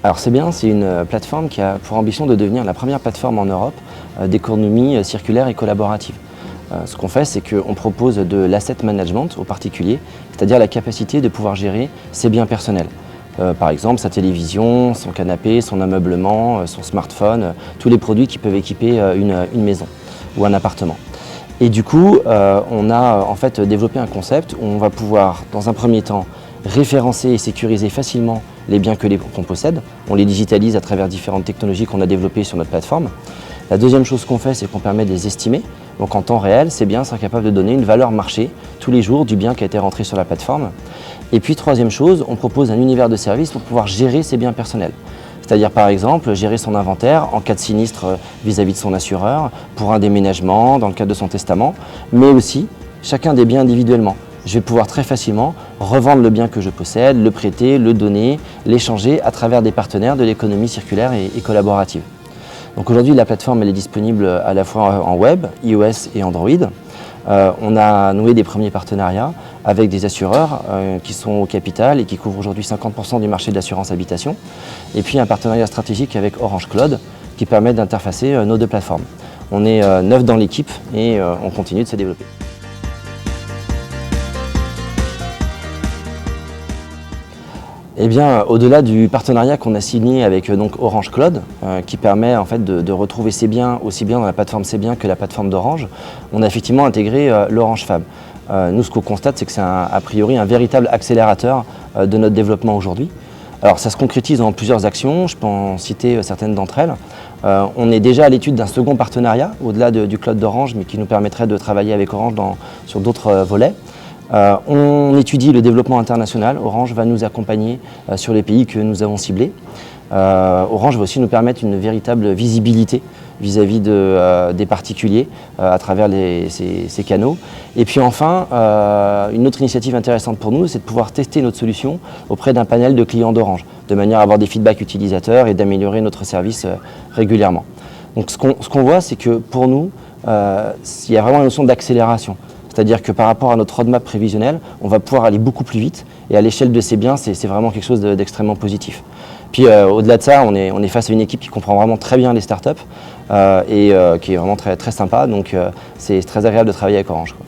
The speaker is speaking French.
Alors C'est bien, c'est une plateforme qui a pour ambition de devenir la première plateforme en Europe d'économie circulaire et collaborative. Ce qu'on fait, c'est qu'on propose de l'asset management aux particuliers, c'est-à-dire la capacité de pouvoir gérer ses biens personnels. Par exemple, sa télévision, son canapé, son ameublement, son smartphone, tous les produits qui peuvent équiper une maison ou un appartement. Et du coup, on a en fait développé un concept où on va pouvoir, dans un premier temps, référencer et sécuriser facilement les biens qu'on possède. On les digitalise à travers différentes technologies qu'on a développées sur notre plateforme. La deuxième chose qu'on fait, c'est qu'on permet de les estimer. Donc en temps réel, ces biens sera capable de donner une valeur marché tous les jours du bien qui a été rentré sur la plateforme. Et puis troisième chose, on propose un univers de services pour pouvoir gérer ses biens personnels. C'est-à-dire par exemple gérer son inventaire en cas de sinistre vis-à-vis de son assureur, pour un déménagement, dans le cadre de son testament, mais aussi chacun des biens individuellement. Je vais pouvoir très facilement revendre le bien que je possède, le prêter, le donner, l'échanger à travers des partenaires de l'économie circulaire et collaborative. Donc aujourd'hui, la plateforme elle est disponible à la fois en web, iOS et Android. On a noué des premiers partenariats avec des assureurs qui sont au capital et qui couvrent aujourd'hui 50% du marché de l'assurance habitation. Et puis un partenariat stratégique avec Orange Cloud qui permet d'interfacer nos deux plateformes. On est 9 dans l'équipe et on continue de se développer. Eh bien, au-delà du partenariat qu'on a signé avec Orange Cloud, qui permet en fait de retrouver ses biens aussi bien dans la plateforme C'est Bien que la plateforme d'Orange, on a effectivement intégré l'Orange Fab. Nous, ce qu'on constate, c'est que c'est a priori un véritable accélérateur de notre développement aujourd'hui. Alors, ça se concrétise en plusieurs actions, je peux en citer certaines d'entre elles. On est déjà à l'étude d'un second partenariat, au-delà du Cloud d'Orange, mais qui nous permettrait de travailler avec Orange sur d'autres volets. On étudie le développement international. Orange va nous accompagner sur les pays que nous avons ciblés. Orange va aussi nous permettre une véritable visibilité vis-à-vis des particuliers à travers ces canaux. Et puis enfin, une autre initiative intéressante pour nous, c'est de pouvoir tester notre solution auprès d'un panel de clients d'Orange, de manière à avoir des feedbacks utilisateurs et d'améliorer notre service régulièrement. Donc ce qu'on voit, c'est que pour nous, il y a vraiment une notion d'accélération. C'est-à-dire que par rapport à notre roadmap prévisionnel, on va pouvoir aller beaucoup plus vite et à l'échelle de ces biens, c'est vraiment quelque chose d'extrêmement positif. Puis au-delà de ça, on est face à une équipe qui comprend vraiment très bien les startups et qui est vraiment très, très sympa, donc c'est très agréable de travailler avec Orange, quoi.